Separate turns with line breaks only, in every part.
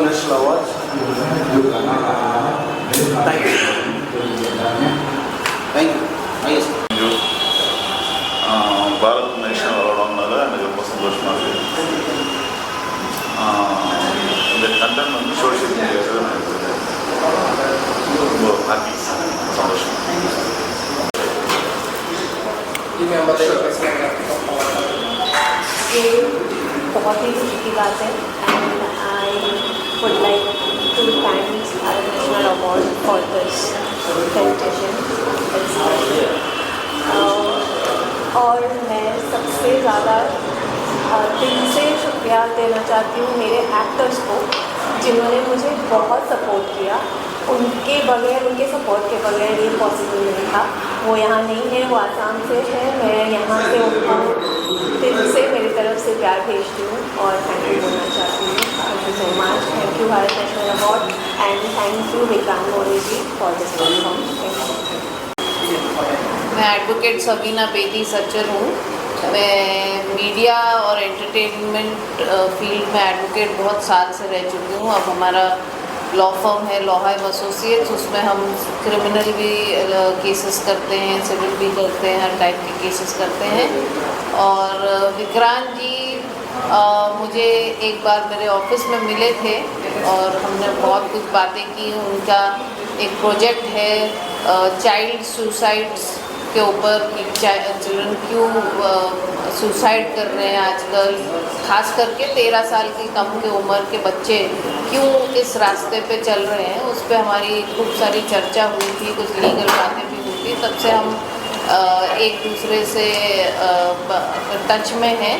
National Award. Thank you. Thank you. Yes.
Bharat national award आने எனக்கு ரொம்ப சந்தோஷமாக இருக்குது. இந்த கண்டென்ட் வந்து சோஷியல் மீடியாவில் ரொம்ப ஹாப்பி, சந்தோஷம்.
ये बहुत ही खुशी की बात है and I would like to thank Bharat national award for this presentation. और मैं सबसे ज़्यादा दिल से शुक्रिया देना चाहती हूँ मेरे एक्टर्स को जिन्होंने मुझे बहुत सपोर्ट किया. उनके बगैर, उनके सपोर्ट के बगैर ये पॉसिबल नहीं था. वो यहाँ नहीं है, वो आसाम से है. मैं यहाँ से उनको दिल से मेरी तरफ से प्यार भेजती हूँ और थैंक यू बोलना चाहती हूँ. Thank you so much. Thank you Bharat national award and thank you Vikrant More ji for this platform.
मैं एडवोकेट सबीना बेदी सच्चर हूँ. मैं मीडिया और एंटरटेनमेंट फील्ड में एडवोकेट बहुत साल से रह चुकी हूँ. अब हमारा लॉ फर्म है लॉहाइव एसोसिएट्स, उसमें हम क्रिमिनल भी केसेस करते हैं, सिविल भी करते हैं, हर टाइप के केसेस करते हैं. और विक्रांत जी मुझे एक बार मेरे ऑफिस में मिले थे और हमने बहुत कुछ बातें की. उनका एक प्रोजेक्ट है चाइल्ड सुसाइड्स के ऊपर कि चिल्ड्रन क्यों सुसाइड कर रहे हैं आजकल, खास करके 13 साल की कम की उम्र के बच्चे क्यों इस रास्ते पे चल रहे हैं. उस पर हमारी खूब सारी चर्चा हुई थी, कुछ लीगल बातें भी हुई थी. तब से हम एक दूसरे से टच में हैं.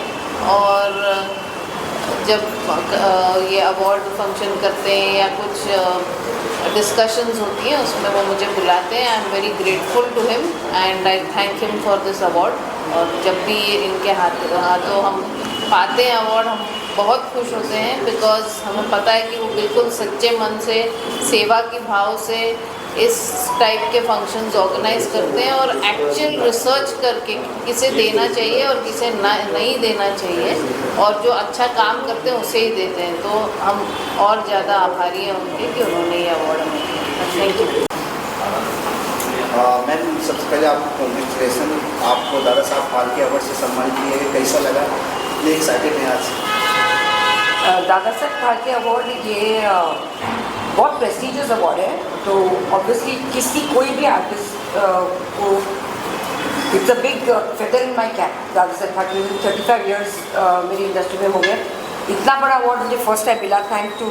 और जब ये अवार्ड फंक्शन करते हैं या कुछ डिस्कशंस होती हैं उसमें वो मुझे बुलाते हैं. I am very grateful to him and I thank him for this award. और जब भी इनके हाथों हम पाते हैं अवार्ड हम बहुत खुश होते हैं, बिकॉज हमें पता है कि वो बिल्कुल सच्चे मन से, सेवा के भाव से इस टाइप के फंक्शंस ऑर्गेनाइज करते हैं और एक्चुअल रिसर्च करके किसे देना चाहिए और किसे नहीं देना चाहिए और जो अच्छा काम करते हैं उसे ही देते हैं. तो हम और ज़्यादा आभारी हैं उनके कि उन्होंने ये अवार्ड हमें दिया. Thank you.
मैम, सबसे पहले आपको कॉन्ग्रेचुलेसन. आपको दादा साहब फाल्के अवार्ड से सम्मानित किए गए, कैसा लगा? इतने एक्साइटेड हैं आज?
दादा साहब फाल्के अवार्ड ये बहुत प्रेस्टिजियस अवार्ड है. तो ऑब्वियसली कोई भी आर्टिस्ट को it's a big feather in my cap. Dada Saheb Phalke 35 years मेरी इंडस्ट्री में हो गए. इतना बड़ा अवार्ड मुझे फर्स्ट टाइम मिला. Thank to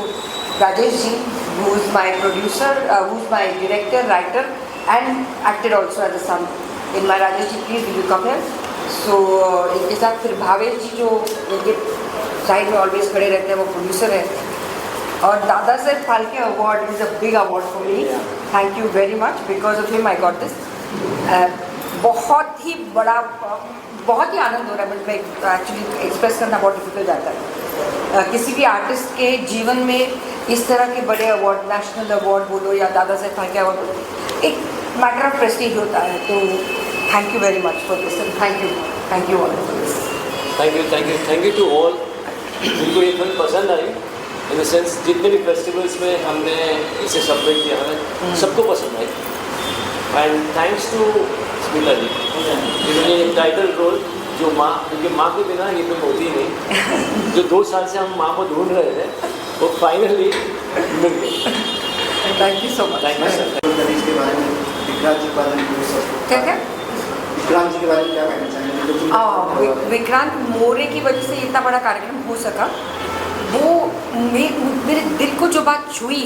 Rajesh ji who is my producer, who is my director, writer and acted also as a son in my. Rajesh ji please will you come here. So इनके साथ फिर भावेश जी जो इनके साइड में ऑलवेज खड़े रहते हैं, वो प्रोड्यूसर है. और Dada Saheb Phalke award is a big award for me. Thank you very much. Because of him I got this. बहुत ही बड़ा, बहुत ही आनंद हो रहा है. बट मैं एक्चुअली एक्सप्रेस करना बहुत डिफिकल्ट जाता है. किसी भी आर्टिस्ट के जीवन में इस तरह के बड़े अवार्ड, नेशनल अवार्ड बोलो या दादा साहब फाल्के अवार्ड बोलो, एक मैटर ऑफ प्रेस्टीज होता है. तो thank you very much for this and thank you all for this.
Thank you to all. उनको ये फिल्म पसंद आई इन द सेंस जितने भी फेस्टिवल्स में हमने इसे सबमिट किया है सबको पसंद आई. एंड थैंक्स टू स्मिता जी जिन्होंने टाइटल रोल जो माँ, क्योंकि माँ के बिना ये फिल्म होती ही नहीं. जो 2 साल से हम माँ को ढूंढ रहे थे वो फाइनली मिल गई.
Thank you so much.
Thank you sir.
Vikrant ji के बारे में
क्या
विक्रांत जी के बारे में क्या कहना चाहेंगे?
विक्रांत मोरे की वजह से इतना बड़ा कार्यक्रम हो सका. वो मेरे दिल को जो बात छुई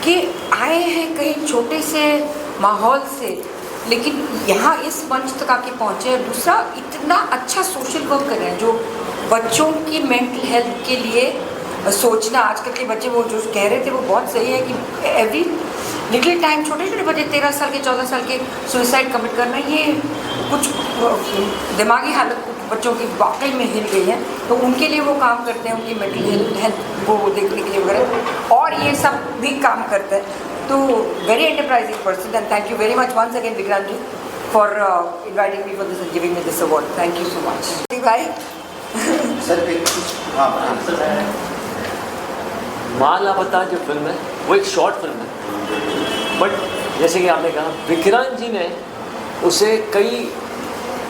कि आए हैं कहीं छोटे से माहौल से, लेकिन यहाँ इस मंच तक आके पहुँचे. दूसरा, इतना अच्छा सोशल वर्क कर रहे हैं जो बच्चों की मेंटल हेल्थ के लिए सोचना. आजकल के बच्चे वो जो कह रहे थे वो बहुत सही है कि एवरी लिटिल टाइम छोटे छोटे बच्चे 13 साल के 14 साल के सुसाइड कमिट करना, ये कुछ दिमागी हालत बच्चों की वाकई में हिल गई है. तो उनके लिए वो काम करते हैं, उनकी मेंटल हेल्थ को देखने के लिए वगैरह, और ये सब भी काम करते हैं. तो very enterprising person and thank you very much once again Vikrant ji for inviting me for this and giving me this award. Thank you so much. भाई
सर
माँ लापता जो फिल्म है वो एक शॉर्ट फिल्म है, बट जैसे कि आपने कहा विक्रांत जी ने उसे कई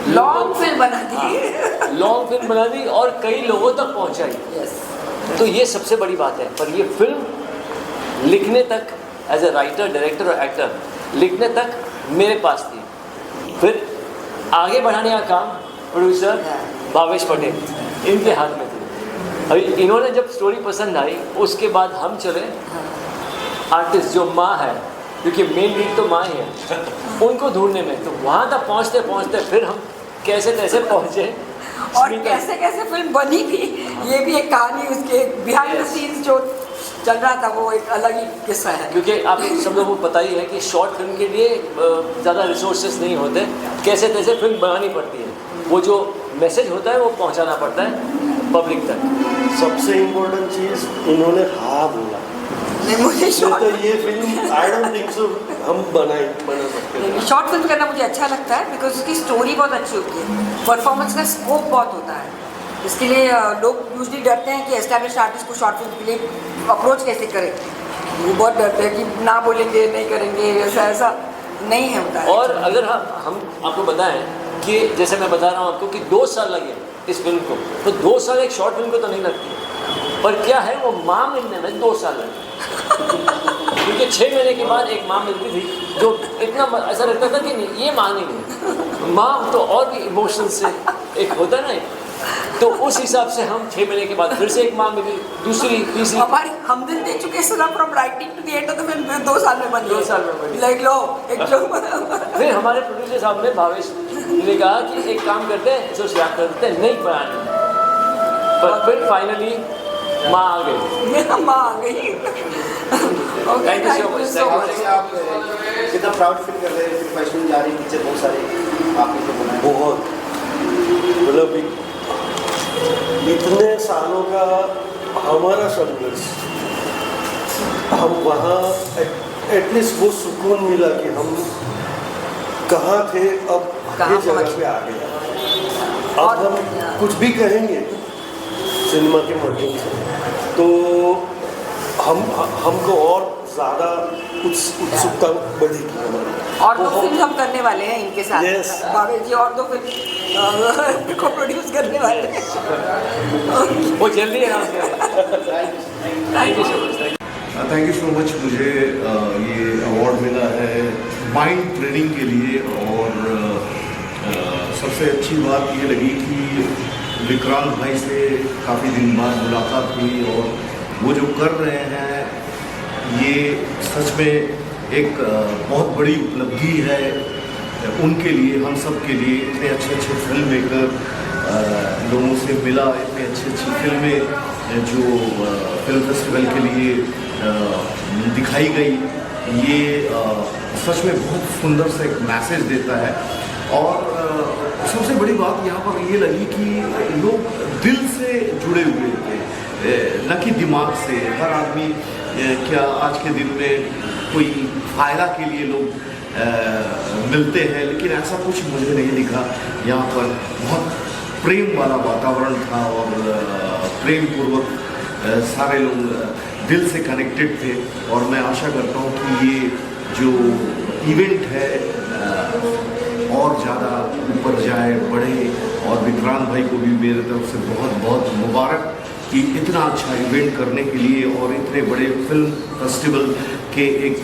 लॉन्ग फिल्म बना दी,
लॉन्ग फिल्म बना दी और कई लोगों तक पहुंचाई। तो ये सबसे बड़ी बात है। पर ये फिल्म लिखने तक एज ए राइटर, डायरेक्टर और एक्टर लिखने तक मेरे पास थी, फिर आगे बढ़ाने का काम प्रोड्यूसर भावेश पटेल इनके हाथ में थी। अभी इन्होंने जब स्टोरी पसंद आई उसके बाद हम चले आर्टिस्ट जो माँ है, क्योंकि मेन लीड तो माँ ही है, उनको ढूंढने में। तो वहाँ तक पहुँचते पहुँचते फिर हम कैसे तैसे पहुँचे
और कैसे कैसे फिल्म बनी भी, ये भी एक कहानी, उसके बिहाइंड द सीन्स जो चल रहा था वो एक अलग ही किस्सा है।
क्योंकि आप सब लोगों को पता ही है कि शॉर्ट फिल्म के लिए ज़्यादा रिसोर्सेज नहीं होते, कैसे तैसे फिल्म बनानी पड़ती है, वो जो मैसेज होता है वो पहुंचाना पड़ता है पब्लिक तक।
सबसे इम्पोर्टेंट चीज़ उन्होंने हाँ बोला,
नहीं मुझे
तो ये film I don't think so हम बना सकते हैं।
शॉर्ट फिल्म करना मुझे अच्छा लगता है बिकॉज उसकी स्टोरी बहुत अच्छी होती है, परफॉर्मेंस का स्कोप बहुत होता है। इसके लिए लोग यूजली डरते हैं कि एस्टैब्लिश आर्टिस्ट को शॉर्ट फिल्म के लिए अप्रोच कैसे करें, वो बहुत डरते हैं कि ना बोलेंगे, नहीं करेंगे, ऐसा नहीं है होता है।
और अगर हम आपको बताएं कि जैसे मैं बता रहा हूँ आपको कि 2 साल लगे इस फिल्म को, तो 2 साल एक शॉर्ट फिल्म को तो नहीं लगती, पर क्या है वो माँ मिलने में 2 साल लगे। क्योंकि 6 महीने के बाद एक माँ मिलती थी जो इतना ऐसा लगता था कि नहीं ये माँ नहीं है, माँ तो और भी इमोशन से एक होता है ना, तो उस हिसाब से हम 6 महीने के बाद फिर से एक माँ मिली, दूसरी तीसरी।
हमारी हम दिल दे चुके सुना from writing to the end of the film 2 साल में बनी,
2 साल में बनी।
लाइक लो एक जो
फिर हमारे प्रोड्यूसर साहब ने भावेश ने कहा कि एक काम करते हैं, इसे याद कर देते हैं, नहीं बनानी, पर फिर फाइनली माँ आ गई,
मेरा माँ आ गई।
Thank you so much.
आप कितना प्राउड फील कर रहे हैं, फिल्म फैशन जा रही पीछे बहुत सारे आपने तो बनाए,
बहुत मतलब इतने सालों का हमारा संघर्ष, हम वहाँ एटलीस्ट वो सुकून मिला कि हम कहाँ थे, अब ये जगह पे आ गए। अब हम कुछ भी कहेंगे सिनेमा के माध्यम से तो हमको और ज़्यादा उत्सुकता बढ़ेगी हमारी।
और 2 फिल्म हम करने वाले हैं इनके साथ।
Yes.
भावेश जी और 2 फिल्म को प्रोड्यूस करने वाले हैं।
वो जल्दी है। Thank you so much.
Thank you so much. मुझे ये अवार्ड मिला है माइंड ट्रेनिंग के लिए, और सबसे अच्छी बात ये लगी कि विक्रांत भाई से काफ़ी दिन बाद मुलाकात हुई, और वो जो कर रहे हैं ये सच में एक बहुत बड़ी उपलब्धि है उनके लिए, हम सब के लिए। इतने अच्छे अच्छे फिल्म मेकर लोगों से मिला, इतनी अच्छी फिल्में जो फिल्म फेस्टिवल के लिए दिखाई गई, ये सच में बहुत सुंदर सा एक मैसेज देता है। और सबसे बड़ी बात यहाँ पर ये लगी कि लोग दिल से जुड़े हुए थे, न कि दिमाग से। हर आदमी क्या आज के दिन में कोई फ़ायदा के लिए लोग मिलते हैं, लेकिन ऐसा कुछ मुझे नहीं दिखा। यहाँ पर बहुत प्रेम वाला वातावरण था, और प्रेम पूर्वक सारे लोग दिल से कनेक्टेड थे। और मैं आशा करता हूँ कि ये जो इवेंट है और ज़्यादा ऊपर जाए, बढ़े, और विक्रांत भाई को भी मेरे तरफ से बहुत बहुत मुबारक कि इतना अच्छा इवेंट करने के लिए और इतने बड़े फिल्म फेस्टिवल के एक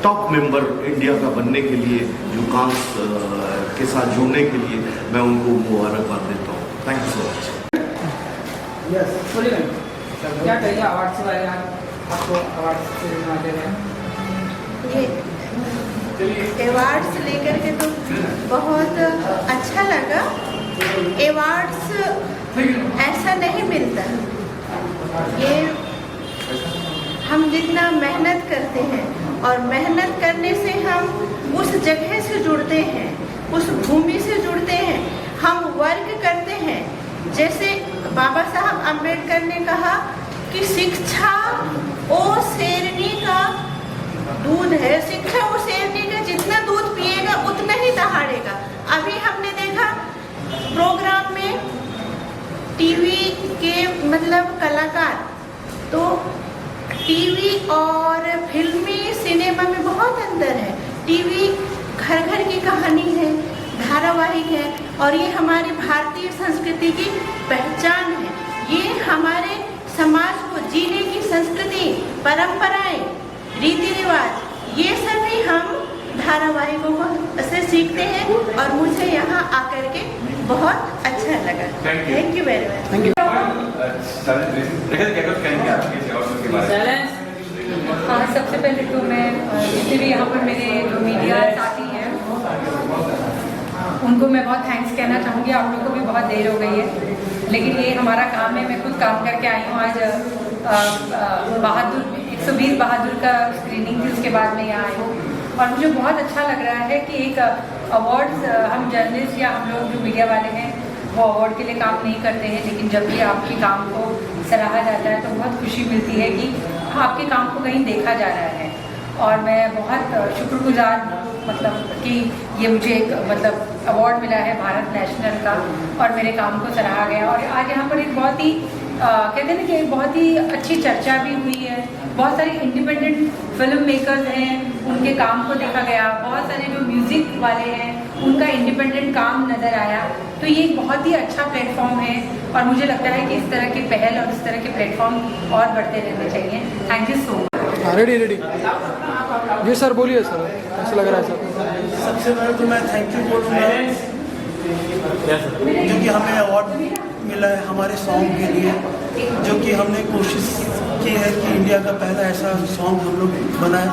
टॉप मेंबर इंडिया का बनने के लिए, जो कांस के साथ जुड़ने के लिए मैं उनको मुबारकबाद देता हूँ। Thank you so much.
Yes बोलिए क्या कहिए अवार्ड से बारे में, आपको अवार्ड से दे रहे हैं?
अवार्ड्स लेकर के तो बहुत अच्छा लगा। अवार्ड्स ऐसा नहीं मिलता, ये हम जितना मेहनत करते हैं और मेहनत करने से हम उस जगह से जुड़ते हैं, उस भूमि से जुड़ते हैं, हम वर्क करते हैं। जैसे बाबा साहब अम्बेडकर ने कहा कि शिक्षा वो शेरनी का दूध है, शिक्षा वो शेरनी का जितना दूध पिएगा उतना ही दहाड़ेगा। अभी हमने देखा प्रोग्राम में टीवी के मतलब कलाकार तो टीवी और फिल्मी सिनेमा में बहुत अंतर है। टीवी घर घर की कहानी है, धारावाहिक है, और ये हमारी भारतीय संस्कृति की पहचान है। ये हमारे समाज को जीने की संस्कृति, परंपराएं, रीति रिवाज, ये सभी हम धारावाहिकों को से सीखते हैं और मुझे यहाँ आकर के बहुत अच्छा लगा। Thank you very much.
Thank you.
हाँ, सबसे पहले तो मैं जितने भी यहाँ पर मेरे जो मीडिया साथी हैं उनको मैं बहुत थैंक्स कहना चाहूँगी। आप लोगों को भी बहुत देर हो गई है, लेकिन ये हमारा काम है। मैं खुद काम करके आई हूँ। आज बहादुर 120 बहादुर का स्क्रीनिंग थी, उसके बाद मैं यहाँ आई हूँ और मुझे बहुत अच्छा लग रहा है कि एक अवार्ड्स, हम जर्नलिस्ट या हम लोग जो मीडिया वाले हैं वो अवार्ड के लिए काम नहीं करते हैं, लेकिन जब भी आपके काम को सराहा जाता है तो बहुत खुशी मिलती है कि आपके काम को कहीं देखा जा रहा है। और मैं बहुत शुक्रगुजार मतलब कि ये मुझे एक मतलब अवार्ड मिला है भारत नेशनल का और मेरे काम को सराहा गया। और आज यहाँ पर एक बहुत ही कहते हैं ना कि एक बहुत ही अच्छी चर्चा भी हुई है। बहुत सारे इंडिपेंडेंट फिल्म मेकर्स हैं, उनके काम को देखा गया। बहुत सारे जो म्यूज़िक वाले हैं उनका इंडिपेंडेंट काम नज़र आया। तो ये एक बहुत ही अच्छा प्लेटफॉर्म है और मुझे लगता है कि इस तरह की पहल और इस तरह के प्लेटफॉर्म और बढ़ते रहने चाहिए। Thank you so much.
Ready जी सर, बोलिए सर, कैसा लग रहा है सर?
सबसे पहले तो मैं थैंक यू बोलूँगा क्योंकि हमें अवार्ड मिला है हमारे सॉन्ग के लिए, जो कि हमने कोशिश की है कि इंडिया का पहला ऐसा सॉन्ग हम लोग बनाए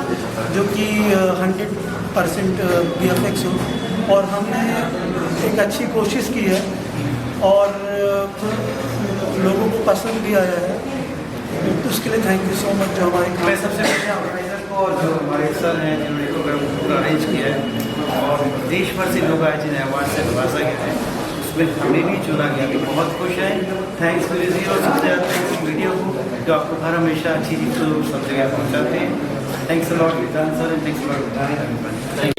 जो कि 100% VFX हो, और हमने एक अच्छी कोशिश की है और लोगों को पसंद भी आया है। तो उसके लिए थैंक यू सो मच। जो हमारे
मैं सबसे पहले ऑर्गेनाइजर को और जो हमारे सर हैं जिन्होंने प्रोग्राम पूरा अरेंज किया है और देश भर से लोग आए जिन्हें अवार्ड से नवाजा गया है, उसमें हमें भी चुना गया। कि बहुत खुश हैं। थैंक्स टू जी और सबसे ज़्यादा थैंक्स मीडिया को जो आपको हर हमेशा अच्छी चीज़ को सब जगह पहुँचाते हैं। थैंक्स अलॉट विधान सर एंड थैंक्स अलॉट।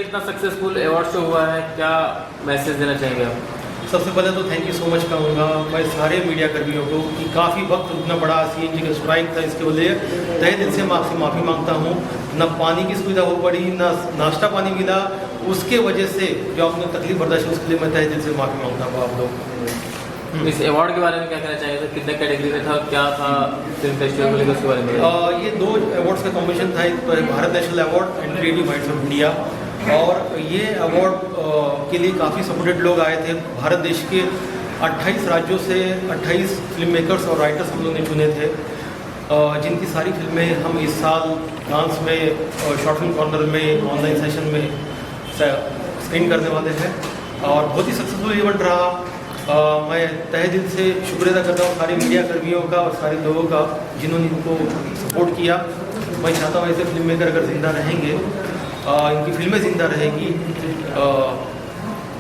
इतना सक्सेसफुल अवार्ड शो हुआ है, क्या मैसेज देना चाहेंगे आप?
सबसे पहले तो थैंक यू सो मच कहूँगा मैं सारे मीडिया कर्मियों को कि काफ़ी वक्त इतना बड़ा CNG का स्ट्राइक था, इसके वजह तहे दिल से मैं आपसे माफ़ी मांगता हूँ। न पानी की सुविधा हो पड़ी, न नाश्ता पानी मिला, उसके वजह से जो आपने तकलीफ बर्दाश्त की उसके लिए मैं तहे दिल से माफ़ी मांगता हूँ आप लोग।
इस अवार्ड के बारे में क्या कहना चाहिए? कितने कैटेगरी में था, क्या था फिल्म फेस्टिवल में, उसके बारे में?
ये 2 अवार्ड्स का कॉम्बिनेशन था, एक Bharat national award and creative minds of India. और ये अवार्ड के लिए काफ़ी सपोर्टेड लोग आए थे। भारत देश के 28 राज्यों से 28 फिल्म मेकर्स और राइटर्स हम लोग ने चुने थे, जिनकी सारी फिल्में हम इस साल कांस में, शॉर्ट फिल्म कॉर्नर में, ऑनलाइन सेशन में स्क्रीन करने वाले हैं और बहुत ही सक्सेसफुल इवेंट रहा। मैं तहे दिल से शुक्रिया अदा करता हूँ सारे मीडिया कर्मियों का और सारे लोगों का जिन्होंने इनको सपोर्ट किया। मैं चाहता हूँ ऐसे फिल्म मेकर अगर ज़िंदा रहेंगे, इनकी फिल्में ज़िंदा रहेगी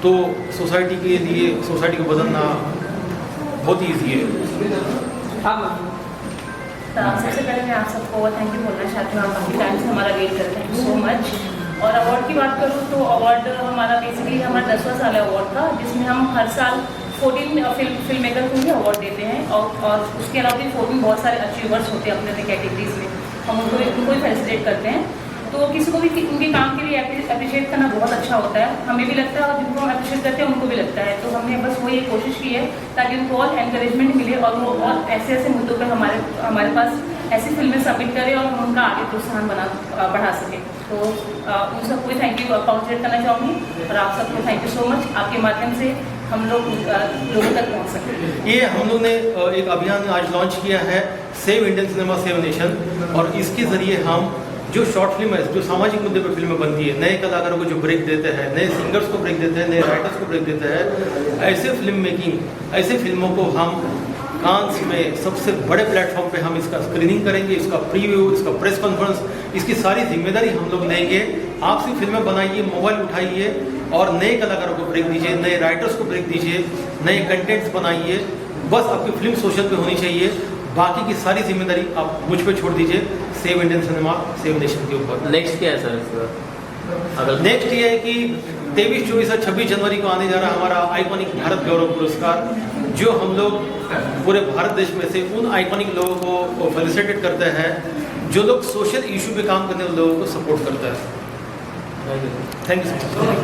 तो सोसाइटी के लिए, सोसाइटी को बदलना बहुत ईजी है।
सबसे पहले मैं आप सबको थैंक यू बोलना चाहती हूँ। आप काफ़ी टाइम से हमारा वेट करते हैं, थैंक यू सो मच। और अवार्ड की बात करूँ तो अवार्ड हमारा बेसिकली हमारा 10वां साल है अवार्ड का, जिसमें हम हर साल 14 फिल्म मेकर को ही अवार्ड देते हैं और उसके अलावा भी 14 बहुत सारे अचीवर्स होते हैं अपने अपने कैटेगरीज में, हम उनको ही फैसिलिटेट करते हैं। तो किसी को भी उनके काम के लिए अप्रिशिएट करना बहुत अच्छा होता है, हमें भी लगता है और जिनको हम अप्रिशिएट करते हैं उनको भी लगता है। तो हमने बस वही कोशिश की है ताकि उनको और एनकरेजमेंट मिले और वो और ऐसे ऐसे मुद्दों पर हमारे पास ऐसी फिल्में सबमिट करें और हम उनका आगे प्रोत्साहन बढ़ा सकें। तो उन सबको भी थैंक यू कॉन्ग्रेट करना चाहूँगी और आप सबको थैंक यू सो मच। आपके माध्यम से हम लोग लोगों तक पहुँच सकें।
ये हम लोग ने एक अभियान आज लॉन्च किया है, save Indian cinema save nation, और इसके ज़रिए हम जो शॉर्ट फिल्म है, जो सामाजिक मुद्दे पर फिल्में बनती है, नए कलाकारों को जो ब्रेक देते हैं, नए सिंगर्स को ब्रेक देते हैं, नए राइटर्स को ब्रेक देते हैं, ऐसे फिल्म मेकिंग, ऐसे फिल्मों को हम कांस में सबसे बड़े प्लेटफॉर्म पे हम इसका स्क्रीनिंग करेंगे, इसका प्रीव्यू, इसका प्रेस कॉन्फ्रेंस, इसकी सारी जिम्मेदारी हम लोग लेंगे। आप सिर्फ फिल्में बनाइए, मोबाइल उठाइए और नए कलाकारों को ब्रेक दीजिए, नए राइटर्स को ब्रेक दीजिए, नए कंटेंट्स बनाइए। बस आपकी फिल्म सोशल पे होनी चाहिए, बाकी की सारी जिम्मेदारी आप मुझ पे छोड़ दीजिए, save Indian cinema save nation के ऊपर।
नेक्स्ट क्या है सर इसका?
अगर नेक्स्ट ये है कि 23, 24 और 26 जनवरी को आने जा रहा हमारा आइकॉनिक भारत गौरव पुरस्कार, जो हम लोग पूरे भारत देश में से उन आइकॉनिक लोगों को फेलिसिटेट करते हैं जो लोग सोशल इशू पे काम करने वाले लोगों को सपोर्ट करता है। Thank you so much.